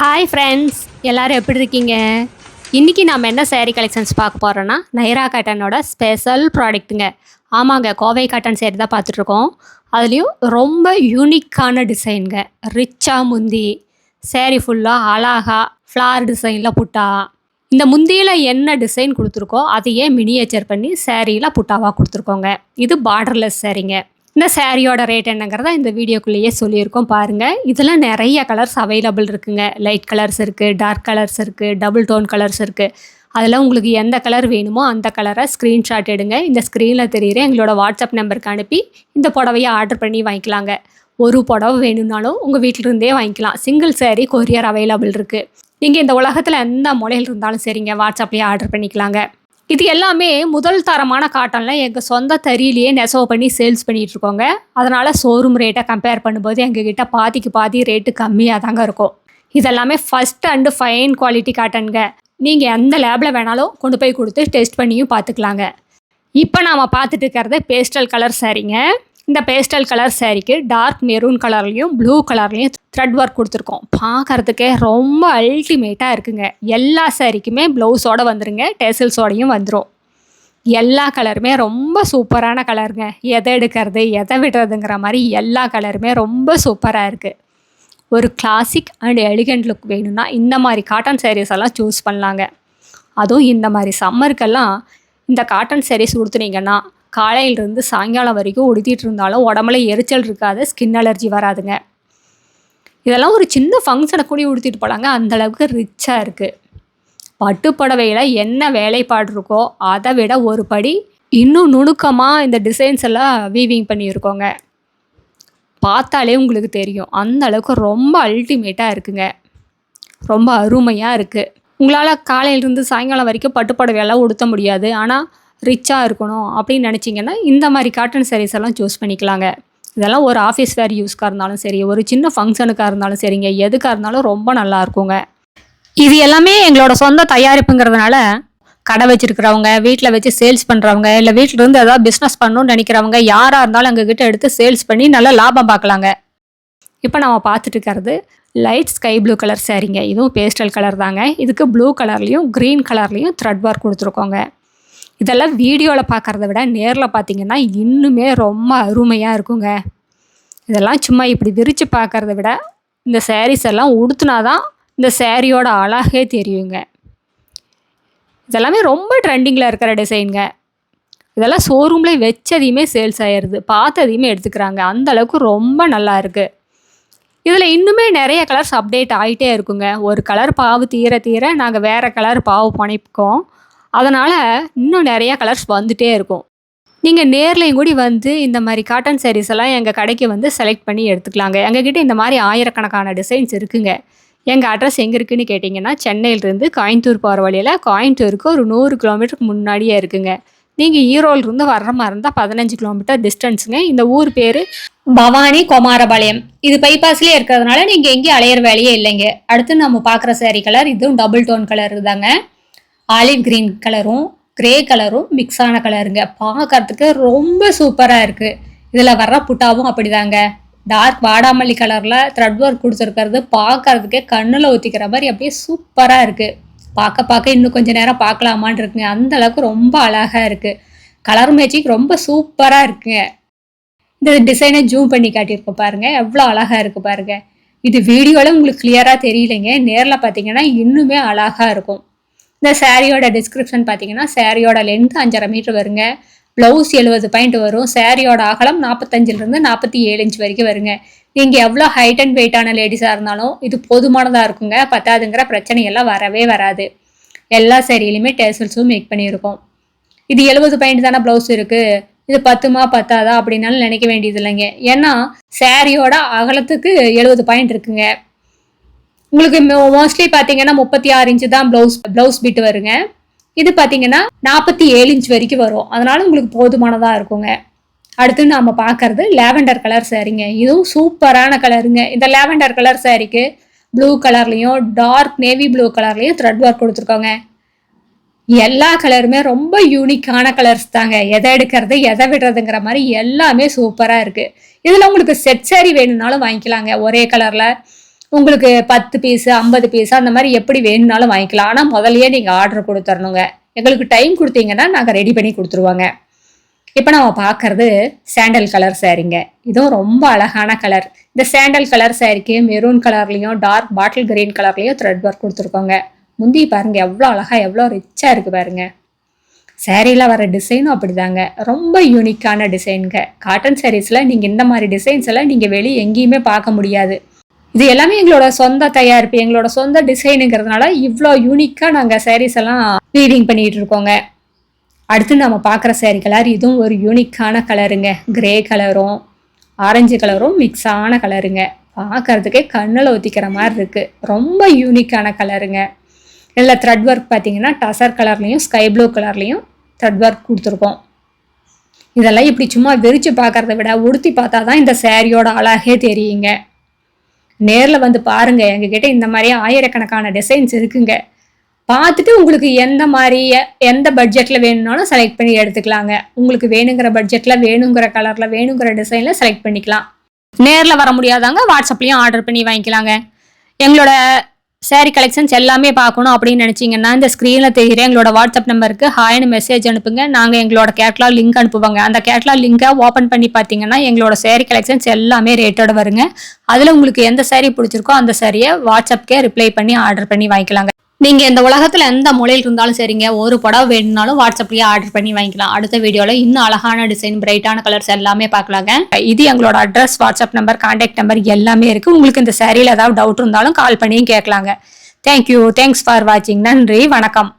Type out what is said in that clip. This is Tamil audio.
ஹாய் ஃப்ரெண்ட்ஸ், எல்லாரும் எப்படி இருக்கீங்க? இன்றைக்கி நாம் என்ன சேரீ கலெக்ஷன்ஸ் பார்க்க போகிறோன்னா நைரா காட்டனோட ஸ்பெஷல் ப்ராடக்ட்டுங்க. ஆமாங்க, கோவை காட்டன் சேரீ தான் பார்த்துட்ருக்கோம். அதுலேயும் ரொம்ப யூனிக்கான டிசைனுங்க. ரிச்சாக முந்தி சேரீ ஃபுல்லாக அழகாக ஃப்ளார் டிசைனில் புட்டா. இந்த முந்தியில் என்ன டிசைன் கொடுத்துருக்கோ அதையே மினியேச்சர் பண்ணி சேரீயில் புட்டாவாக கொடுத்துருக்கோங்க. இது பார்டர்லெஸ் சேரீங்க. இந்த சேரீயோட ரேட் என்னங்கிறத இந்த வீடியோக்குள்ளேயே சொல்லியிருக்கோம் பாருங்கள். இதில் நிறைய கலர்ஸ் அவைலபிள் இருக்குங்க. லைட் கலர்ஸ் இருக்குது, டார்க் கலர்ஸ் இருக்குது, டபுள் டோன் கலர்ஸ் இருக்குது. அதில் உங்களுக்கு எந்த கலர் வேணுமோ அந்த கலரை ஸ்க்ரீன்ஷாட் எடுங்க. இந்த ஸ்க்ரீனில் தெரியுற எங்களோட வாட்ஸ்அப் நம்பருக்கு அனுப்பி இந்த புடவையை ஆர்டர் பண்ணி வாங்கிக்கலாங்க. ஒரு புடவை வேணும்னாலும் உங்கள் வீட்டிலிருந்தே வாங்கிக்கலாம். சிங்கிள் சேரீ கொரியர் அவைலபிள் இருக்குது. நீங்கள் இந்த உலகத்தில் எந்த மூலையில் இருந்தாலும் சரிங்க, வாட்ஸ்அப்லேயே ஆர்டர் பண்ணிக்கலாங்க. இது எல்லாமே முதல் தரமான காட்டனில் எங்கள் சொந்த தறியிலேயே நெசவு பண்ணி சேல்ஸ் பண்ணிகிட்ருக்கோங்க. அதனால் ஷோரூம் ரேட்டை கம்பேர் பண்ணும்போது எங்ககிட்ட பாதிக்கு பாதி ரேட்டு கம்மியாக தாங்க இருக்கும். இதெல்லாமே ஃபஸ்ட் அண்டு ஃபைன் குவாலிட்டி காட்டனுங்க. நீங்கள் எந்த லேபில் வேணாலும் கொண்டு போய் கொடுத்து டெஸ்ட் பண்ணியும் பார்த்துக்கலாங்க. இப்போ நாம் பார்த்துட்டு இருக்கிறது பேஸ்டல் கலர் சாரீங்க. இந்த பேஸ்டல் கலர் சாரீக்கு டார்க் மெரூன் கலர்லேயும் ப்ளூ கலர்லேயும் த்ரெட் ஒர்க் கொடுத்துருக்கோம். பார்க்குறதுக்கே ரொம்ப அல்டிமேட்டாக இருக்குங்க. எல்லா சாரீக்குமே ப்ளவுஸோடு வந்துருங்க, டெசல்ஸோடையும் வந்துடும். எல்லா கலருமே ரொம்ப சூப்பரான கலருங்க. எதை எடுக்கிறது எதை விடுறதுங்கிற மாதிரி எல்லா கலருமே ரொம்ப சூப்பராக இருக்குது. ஒரு கிளாசிக் அண்ட் எலிகண்ட் லுக் வேணும்னா இந்த மாதிரி காட்டன் சாரீஸ் எல்லாம் சூஸ் பண்ணலாங்க. அதுவும் இந்த மாதிரி சம்மருக்கெல்லாம் இந்த காட்டன் சாரீஸ் உடுத்துனீங்கன்னா காலையிலிருந்து சாயங்காலம் வரைக்கும் உடுத்திட்டு இருந்தாலும் உடம்புல எரிச்சல் இருக்காது, ஸ்கின் அலர்ஜி வராதுங்க. இதெல்லாம் ஒரு சின்ன ஃபங்க்ஷனை கூட உடுத்திட்டு போகலாங்க, அந்தளவுக்கு ரிச்சாக இருக்குது. பட்டு புடவையில் என்ன வேலைப்பாடு இருக்கோ அதை விட ஒரு படி இன்னும் நுணுக்கமாக இந்த டிசைன்ஸ் எல்லாம் வீவிங் பண்ணியிருக்கோங்க. பார்த்தாலே உங்களுக்கு தெரியும், அந்த அளவுக்கு ரொம்ப அல்டிமேட்டாக இருக்குங்க. ரொம்ப அருமையாக இருக்குது. உங்களால் காலையிலிருந்து சாயங்காலம் வரைக்கும் பட்டு புடவையெல்லாம் உடுத்த முடியாது, ஆனால் ரிச்சாக இருக்கணும் அப்படின்னு நினச்சிங்கன்னா இந்த மாதிரி காட்டன் சாரீஸ் எல்லாம் சூஸ் பண்ணிக்கலாங்க. இதெல்லாம் ஒரு ஆஃபீஸ் வேர் யூஸ்க்காக இருந்தாலும் சரி, ஒரு சின்ன ஃபங்க்ஷனுக்காக இருந்தாலும் சரிங்க, எதுக்காக இருந்தாலும் ரொம்ப நல்லா இருக்குங்க. இது எல்லாமே எங்களோட சொந்த தயாரிப்புங்கிறதுனால கடை வச்சுருக்கிறவங்க, வீட்டில் வச்சு சேல்ஸ் பண்ணுறவங்க, இல்லை வீட்டிலேருந்து ஏதாவது பிஸ்னஸ் பண்ணணும்னு நினைக்கிறவங்க யாராக இருந்தாலும் எங்ககிட்ட எடுத்து சேல்ஸ் பண்ணி நல்லா லாபம் பார்க்கலாங்க. இப்போ நம்ம பார்த்துட்டு இருக்கிறது லைட் ஸ்கை ப்ளூ கலர் சாரீங்க. இதுவும் பேஸ்டல் கலர் தாங்க. இதுக்கு ப்ளூ கலர்லேயும் க்ரீன் கலர்லேயும் த்ரெட் ஒர்க் கொடுத்துருக்கோங்க. இதெல்லாம் வீடியோவில் பார்க்குறத விட நேரில் பார்த்தீங்கன்னா இன்னுமே ரொம்ப அருமையாக இருக்குங்க. இதெல்லாம் சும்மா இப்படி விரித்து பார்க்குறத விட இந்த சாரீஸ் எல்லாம் உடுத்துனா தான் இந்த சாரியோட அழகே தெரியுங்க. இதெல்லாமே ரொம்ப ட்ரெண்டிங்கில் இருக்கிற டிசைனுங்க. இதெல்லாம் ஷோரூம்லேயே வச்சதையுமே சேல்ஸ் ஆகிடுது, பார்த்ததையுமே எடுத்துக்கிறாங்க. அந்தளவுக்கு ரொம்ப நல்லா இருக்குது. இதில் இன்னுமே நிறைய கலர்ஸ் அப்டேட் ஆகிட்டே இருக்குங்க. ஒரு கலர் பாவு தீர தீர நாங்கள் வேறு கலர் பாவு பண்ணிப்போம். அதனால் இன்னும் நிறையா கலர்ஸ் வந்துகிட்டே இருக்கும். நீங்கள் நேர்லையும் கூடி வந்து இந்த மாதிரி காட்டன் சாரீஸ் எல்லாம் எங்கள் கடைக்கு வந்து செலக்ட் பண்ணி எடுத்துக்கலாங்க. எங்ககிட்ட இந்த மாதிரி ஆயிரக்கணக்கான டிசைன்ஸ் இருக்குங்க. எங்கள் அட்ரஸ் எங்கே இருக்குதுன்னு கேட்டிங்கன்னா, சென்னையிலேருந்து கோயம்புத்தூர் போகிற வழியில் கோயம்புத்தூருக்கு ஒரு 100 கிலோமீட்டருக்கு முன்னாடியே இருக்குங்க. நீங்கள் ஈரோடுலேருந்து வர்ற மாதிரி இருந்தால் 15 கிலோமீட்டர் டிஸ்டன்ஸுங்க. இந்த ஊர் பேர் பவானி குமாரபாளையம். இது பைபாஸ்லேயே இருக்கிறதுனால நீங்கள் எங்கேயும் அலையிற வேலையே இல்லைங்க. அடுத்து நம்ம பார்க்குற சாரீ கலர் இதுவும் டபுள் டோன் கலர் தாங்க. ஆலிவ் கிரீன் கலரும் கிரே கலரும் மிக்ஸ் ஆன கலருங்க. பார்க்கறதுக்கு ரொம்ப சூப்பராக இருக்குது. இதில் வர்ற புட்டாவும் அப்படிதாங்க. டார்க் வாடாமல்லி கலரில் த்ரெட் ஒர்க் கொடுத்துருக்கிறது பார்க்கறதுக்கே கண்ணில் ஊற்றிக்கிற மாதிரி அப்படியே சூப்பராக இருக்குது. பார்க்க இன்னும் கொஞ்சம் நேரம் பார்க்கலாமான் இருக்குங்க. அந்த அளவுக்கு ரொம்ப அழகாக இருக்குது. கலர் மேட்சிங் ரொம்ப சூப்பராக இருக்குங்க. இந்த டிசைனை ஜூம் பண்ணி காட்டியிருக்கோம் பாருங்கள், எவ்வளோ அழகாக இருக்குது பாருங்கள். இது வீடியோவில் உங்களுக்கு கிளியராக தெரியலைங்க, நேரில் பார்த்தீங்கன்னா இன்னுமே அழகாக இருக்கும். இந்த சாரியோட டிஸ்கிரிப்ஷன் பார்த்தீங்கன்னா, சாரியோட லென்த் 5.5 மீட்டர் வருங்க. ப்ளவுஸ் 70 பாயிண்ட் வரும். சாரியோட அகலம் 45லேருந்து 47 இன்ச் வரைக்கும் வருங்க. நீங்கள் எவ்வளோ ஹைட் அண்ட் வெயிட்டான லேடிஸாக இருந்தாலும் இது போதுமானதாக இருக்குங்க. பத்தாதுங்கிற பிரச்சனையெல்லாம் வரவே வராது. எல்லா சாரியிலையுமே டேசல்ஸும் மேக் பண்ணியிருக்கோம். இது 70 பாயிண்ட் தானே ப்ளவுஸ் இருக்குது, இது பத்தாதா அப்படின்னாலும் நினைக்க வேண்டியது இல்லைங்க. ஏன்னா சாரியோட அகலத்துக்கு 70 பாயிண்ட் இருக்குங்க. உங்களுக்கு மோஸ்ட்லி பார்த்தீங்கன்னா 36 இன்ச்சு தான் ப்ளவுஸ் பிட் வருங்க. இது பார்த்தீங்கன்னா 47 இன்ச் வரைக்கும் வரும். அதனால உங்களுக்கு போதுமானதாக இருக்குங்க. அடுத்து நாம் பார்க்கறது லேவெண்டர் கலர் சாரீங்க. இதுவும் சூப்பரான கலருங்க. இந்த லேவெண்டர் கலர் சாரீக்கு ப்ளூ கலர்லேயும் டார்க் நேவி ப்ளூ கலர்லேயும் த்ரெட் ஒர்க் கொடுத்துருக்கோங்க. எல்லா கலருமே ரொம்ப யூனிக்கான கலர்ஸ் தாங்க. எதை எடுக்கிறது எதை விடுறதுங்கிற மாதிரி எல்லாமே சூப்பராக இருக்குது. இதில் உங்களுக்கு செட் சாரீ வேணும்னாலும் வாங்கிக்கலாங்க. ஒரே கலரில் உங்களுக்கு 10 பீஸ் 50 பீஸ் அந்த மாதிரி எப்படி வேணும்னாலும் வாங்கிக்கலாம். ஆனால் முதல்லயே நீங்கள் ஆர்டர் கொடுத்துடணுங்க. எங்களுக்கு டைம் கொடுத்தீங்கன்னா நாங்கள் ரெடி பண்ணி கொடுத்துருவோங்க. இப்போ நம்ம பார்க்கறது சாண்டல் கலர் சாரீங்க. இதுவும் ரொம்ப அழகான கலர். இந்த சாண்டல் கலர் சாரிக்கு மெரூன் கலர்லையும் டார்க் பாட்டில் கிரீன் கலர்லையும் த்ரெட் ஒர்க் கொடுத்துருக்கோங்க. முந்தி பாருங்க எவ்வளோ அழகா எவ்வளோ ரிச்சாக இருக்கு பாருங்க. சாரியில் வர டிசைனும் அப்படிதாங்க, ரொம்ப யூனிக்கான டிசைனுங்க. காட்டன் சாரீஸில் நீங்கள் இந்த மாதிரி டிசைன்ஸ் எல்லாம் நீங்கள் வெளியே எங்கேயுமே பார்க்க முடியாது. இது எல்லாமே எங்களோட சொந்த தயாரிப்பு, எங்களோட சொந்த டிசைனுங்கிறதுனால இவ்வளோ யூனிக்காக நாங்கள் சாரீஸ் எல்லாம் ரீடிங் பண்ணிட்டு இருக்கோங்க. அடுத்து நம்ம பார்க்குற சாரீ கலர் இதுவும் ஒரு யூனிக்கான கலருங்க. கிரே கலரும் ஆரஞ்சு கலரும் மிக்ஸ் ஆன கலருங்க. பார்க்கறதுக்கே கண்ணில் ஒத்திக்கிற மாதிரி இருக்குது. ரொம்ப யூனிக்கான கலருங்க. இதில் த்ரெட் ஒர்க் பார்த்தீங்கன்னா டசர் கலர்லேயும் ஸ்கை ப்ளூ கலர்லேயும் த்ரெட் ஒர்க் கொடுத்துருக்கோம். இதெல்லாம் இப்படி சும்மா விரித்து பார்க்குறத விட உடுத்தி பார்த்தா தான் இந்த சாரியோட அழகே தெரியுங்க. நேரில் வந்து பாருங்கள், எங்ககிட்ட இந்த மாதிரி ஆயிரக்கணக்கான டிசைன்ஸ் இருக்குங்க. பார்த்துட்டு உங்களுக்கு எந்த மாதிரி எந்த பட்ஜெட்டில் வேணும்னாலும் செலக்ட் பண்ணி எடுத்துக்கலாங்க. உங்களுக்கு வேணுங்கிற பட்ஜெட்டில் வேணுங்கிற கலரில் வேணுங்கிற டிசைனில் செலக்ட் பண்ணிக்கலாம். நேரில் வர முடியாதாங்க வாட்ஸ்அப்லேயும் ஆர்டர் பண்ணி வாங்கிக்கலாங்க. எங்களோட சாரீ கலெக்ஷன்ஸ் எல்லாமே பார்க்கணும் அப்படின்னு நினச்சிங்கன்னா இந்த ஸ்க்ரீனில் தெரிகிற எங்களோட வாட்ஸ்அப் நம்பருக்கு ஹாய்னு மெசேஜ் அனுப்புங்க. நாங்கள் எங்களோட கேட்லாக் லிங்க் அனுப்புவாங்க. அந்த கேட்லாக் லிங்கை ஓப்பன் பண்ணி பார்த்தீங்கன்னா எங்களோட சாரீ கலெக்ஷன்ஸ் எல்லாமே ரேட்டோட வருங்க. அதில் உங்களுக்கு எந்த சாரீ பிடிச்சிருக்கோ அந்த சாரியை வாட்ஸ்அப்கே ரிப்ளை பண்ணி ஆர்டர் பண்ணி வாங்கிக்கலாங்க. நீங்கள் இந்த உலகத்தில் எந்த மொழியில் இருந்தாலும் சரிங்க, ஒரு புடவை வேணும்னாலும் வாட்ஸ்அப்லேயே ஆர்டர் பண்ணி வாங்கிக்கலாம். அடுத்த வீடியோவில் இன்னும் அழகான டிசைன் பிரைட்டான கலர்ஸ் எல்லாமே பார்க்கலாங்க. இது எங்களோட address, WhatsApp number, contact number எல்லாமே இருக்குது. உங்களுக்கு இந்த சாரியில் ஏதாவது டவுட் இருந்தாலும் கால் பண்ணியும் கேட்கலாங்க. தேங்க்யூ, தேங்க்ஸ் ஃபார் வாட்சிங். நன்றி, வணக்கம்.